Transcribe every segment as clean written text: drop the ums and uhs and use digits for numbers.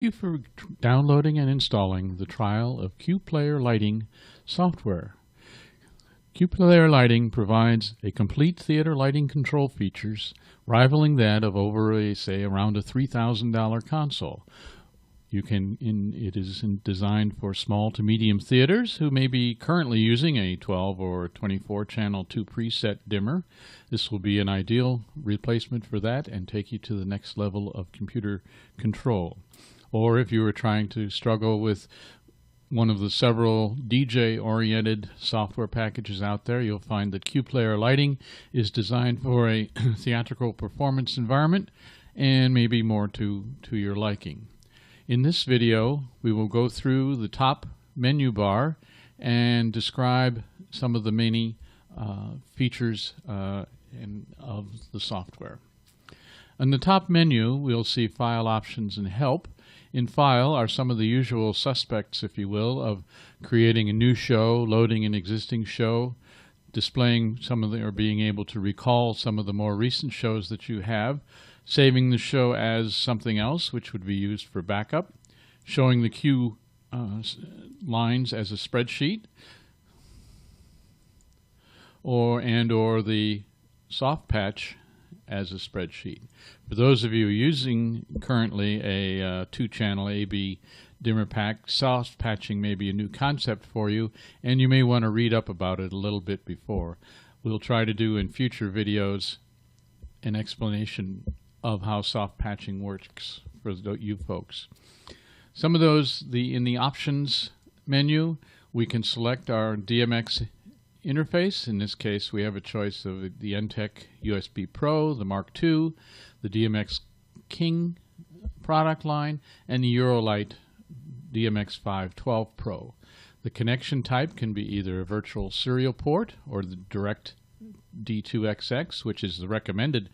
Thank you for downloading and installing the trial of QPlayer Lighting software. QPlayer Lighting provides a complete theater lighting control features rivaling that of around a $3,000 console. It is designed for small to medium theaters who may be currently using a 12 or 24 channel 2 preset dimmer. This will be an ideal replacement for that and take you to the next level of computer control. Or if you were trying to struggle with one of the several DJ-oriented software packages out there, you'll find that QPlayer Lighting is designed for a theatrical performance environment and maybe more to your liking. In this video, we will go through the top menu bar and describe some of the many features of the software. On the top menu, we'll see File Options and Help. In File are some of the usual suspects, if you will, of creating a new show, loading an existing show, displaying or being able to recall some of the more recent shows that you have, saving the show as something else, which would be used for backup, showing the cue lines as a spreadsheet, or the soft patch as a spreadsheet. For those of you using currently a 2-channel AB dimmer pack, soft patching may be a new concept for you, and you may want to read up about it a little bit before. We'll try to do in future videos an explanation of how soft patching works for you folks. Some of those, in the options menu, we can select our DMX interface. In this case, we have a choice of the Entech USB Pro, the Mark II, the DMX King product line, and the Eurolight DMX 512 Pro. The connection type can be either a virtual serial port or the direct D2XX, which is the recommended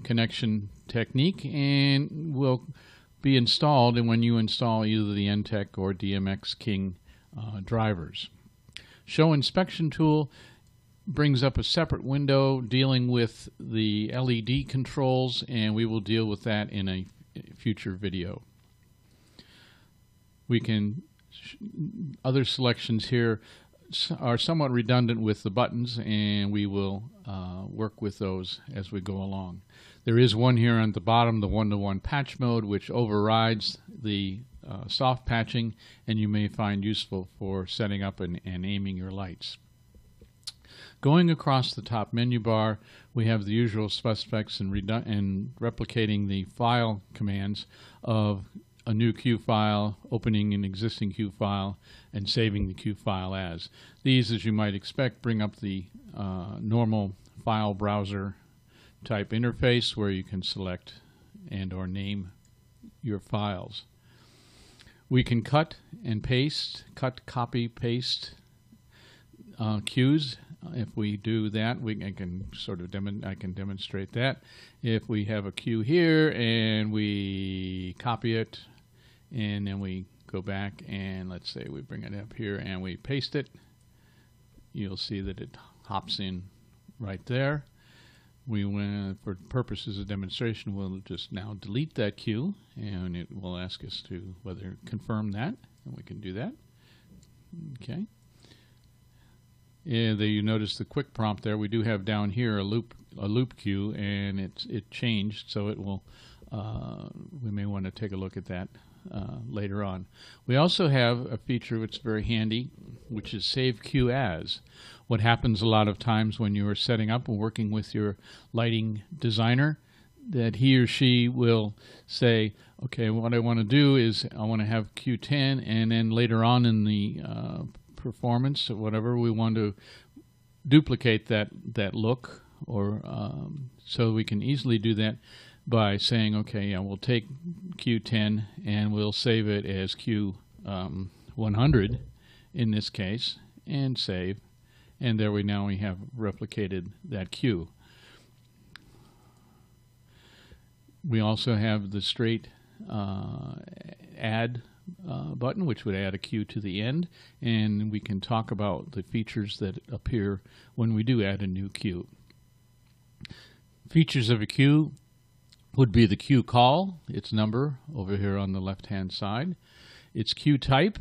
connection technique, and will be installed when you install either the Entech or DMX King drivers. Show Inspection Tool brings up a separate window dealing with the LED controls, and we will deal with that in a future video. Other selections here are somewhat redundant with the buttons, and we will work with those as we go along. There is one here on the bottom, the one-to-one patch mode, which overrides the soft patching, and you may find useful for setting up and aiming your lights. Going across the top menu bar, we have the usual suspects in replicating the file commands of a new cue file, opening an existing cue file, and saving the cue file as. These, as you might expect, bring up the normal file browser type interface where you can select and or name your files. We can cut and paste, copy, paste cues. If we do that, I can demonstrate that. If we have a cue here and we copy it, and then we go back and let's say we bring it up here and we paste it, you'll see that it hops in right there. For purposes of demonstration, we'll just now delete that cue, and it will ask us to whether confirm that, and we can do that. Okay. And you notice the quick prompt there. We do have down here a loop cue, and it changed, so it will. We may want to take a look at that later on. We also have a feature which is very handy, which is Save Cue As. What happens a lot of times when you are setting up and working with your lighting designer, that he or she will say, okay, what I want to do is I want to have cue 10, and then later on in the performance or whatever, we want to duplicate that look, or so we can easily do that by saying, okay, yeah, we'll take cue 10 and we'll save it as cue 100 in this case, and save. And there we have replicated that cue. We also have the straight add button, which would add a cue to the end, and we can talk about the features that appear when we do add a new cue. Features of a cue would be the queue call, its number over here on the left-hand side. Its queue type.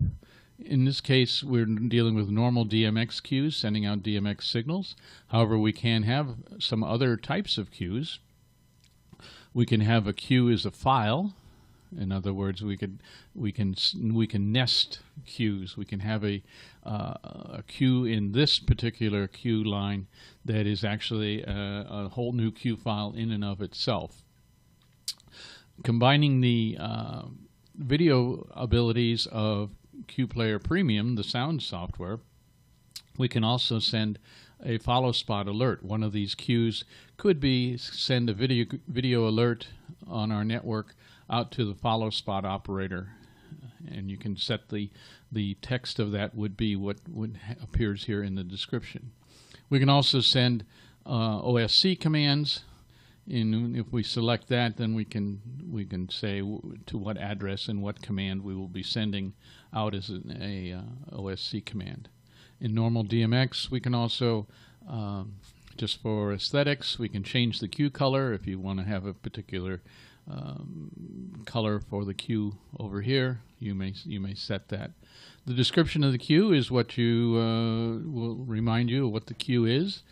In this case, we're dealing with normal DMX queues, sending out DMX signals. However, we can have some other types of queues. We can have a queue as a file. In other words, we can nest queues. We can have a queue in this particular queue line that is actually a whole new queue file in and of itself. Combining the video abilities of QPlayer Premium, the sound software, we can also send a follow spot alert. One of these queues could be send a video alert on our network out to the follow spot operator, and you can set the text of that would be what appears here in the description. We can also send OSC commands. If we select that, then we can say to what address and what command we will be sending out as a OSC command. In normal DMX, we can also, just for aesthetics, we can change the queue color if you want to have a particular color for the queue over here. You may set that. The description of the queue is what will remind you of what the queue is.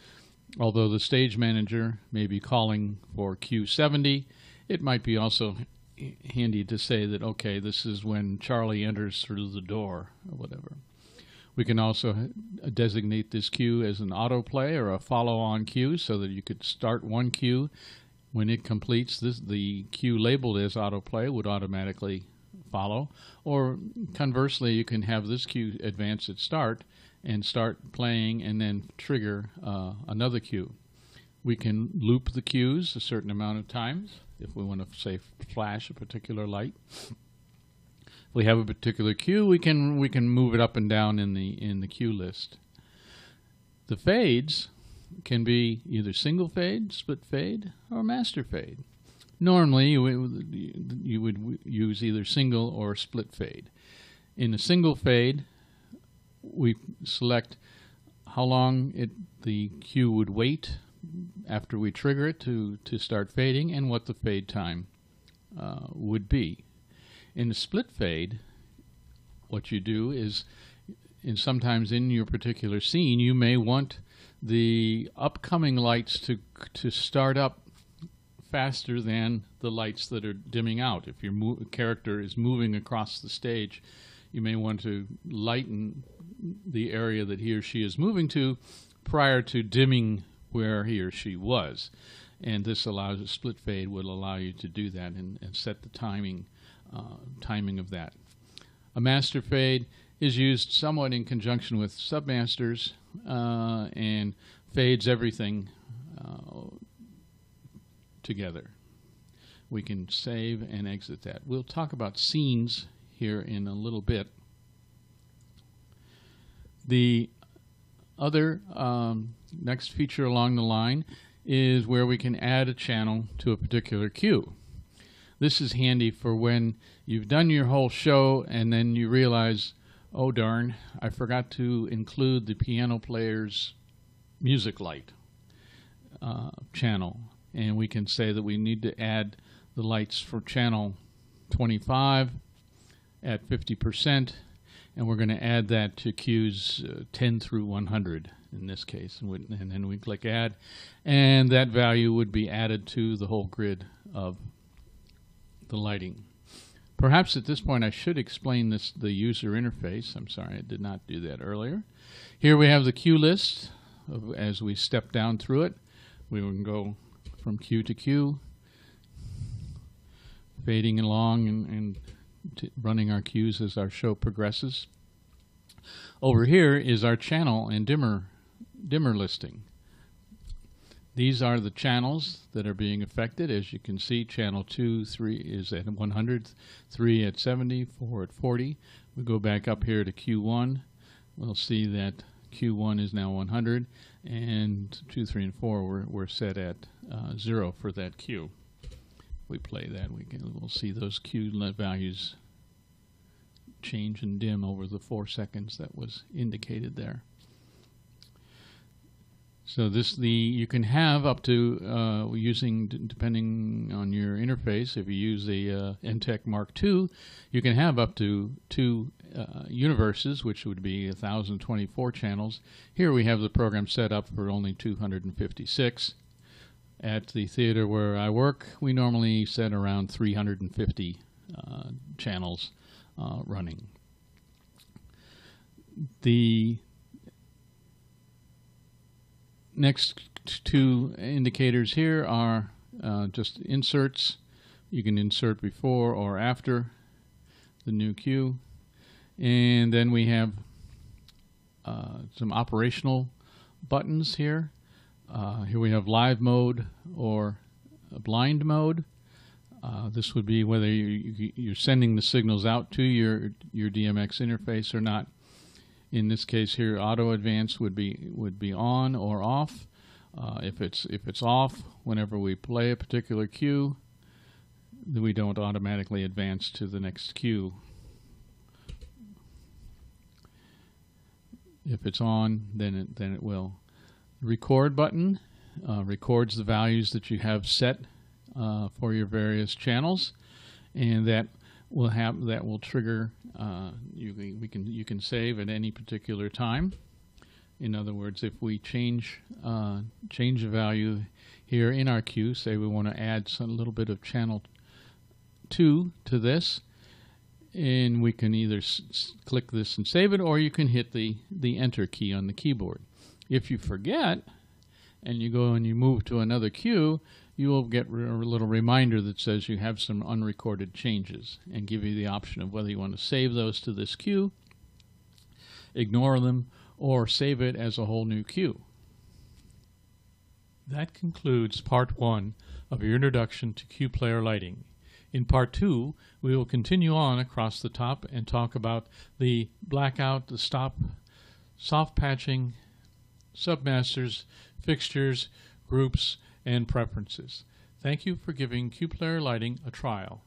Although the stage manager may be calling for queue 70, it might be also handy to say that, okay, this is when Charlie enters through the door or whatever. We can also designate this queue as an autoplay or a follow-on queue so that you could start one queue. When it completes, the queue labeled as autoplay would automatically follow. Or conversely, you can have this queue advance at start and start playing and then trigger another queue. We can loop the queues a certain amount of times if we want to, say, flash a particular light. If we have a particular queue, we can move it up and down in the queue list. The fades can be either single fade, split fade, or master fade. Normally, you would use either single or split fade. In a single fade, we select how long the queue would wait after we trigger it to start fading and what the fade time would be. In the split fade, what you do is, sometimes in your particular scene, you may want the upcoming lights to start up faster than the lights that are dimming out. If your character is moving across the stage, you may want to lighten the area that he or she is moving to prior to dimming where he or she was. And this allows a split fade will allow you to do that and set the timing of that. A master fade is used somewhat in conjunction with submasters and fades everything together. We can save and exit that. We'll talk about scenes here in a little bit. The other next feature along the line is where we can add a channel to a particular queue. This is handy for when you've done your whole show and then you realize, oh darn, I forgot to include the piano player's music light channel. And we can say that we need to add the lights for channel 25 at 50%, and we're going to add that to queues 10 through 100 in this case. And then we click add, and that value would be added to the whole grid of the lighting. Perhaps at this point I should explain the user interface. I'm sorry, I did not do that earlier. Here we have the queue list. As we step down through it, we can go from queue to queue, fading along and running our queues as our show progresses. Over here is our channel and dimmer listing. These are the channels that are being affected. As you can see, channel 2, 3 is at 100, 3 at 70, 4 at 40. We go back up here to Q1. We'll see that Q1 is now 100, and 2, 3, and 4 we're set at 0 for that Q. If we play that, we'll see those Q values change and dim over the 4 seconds that was indicated there. So you can have up to depending on your interface. If you use a NTEC Mark II, you can have up to 2 universes, which would be 1,024 channels. Here we have the program set up for only 256. At the theater where I work, we normally set around 350 channels running. The next 2 indicators here are just inserts. You can insert before or after the new cue. And then we have some operational buttons here. Here we have live mode or blind mode. This would be whether you're sending the signals out to your DMX interface or not. In this case here, auto advance would be on or off. If it's off, whenever we play a particular cue, then we don't automatically advance to the next cue. If it's on, then it will. The record button records the values that you have set for your various channels, and that will trigger. You can save at any particular time. In other words, if we change a value here in our cue, say we want to add a little bit of channel 2 to this, and we can either click this and save it, or you can hit the enter key on the keyboard. If you forget and you go and you move to another cue, you will get a little reminder that says you have some unrecorded changes, and give you the option of whether you want to save those to this cue, ignore them, or save it as a whole new cue. That concludes part 1 of your introduction to cue player lighting. In part 2, we will continue on across the top and talk about the blackout, the stop, soft patching, submasters, fixtures, groups, and preferences. Thank you for giving cue player lighting a trial.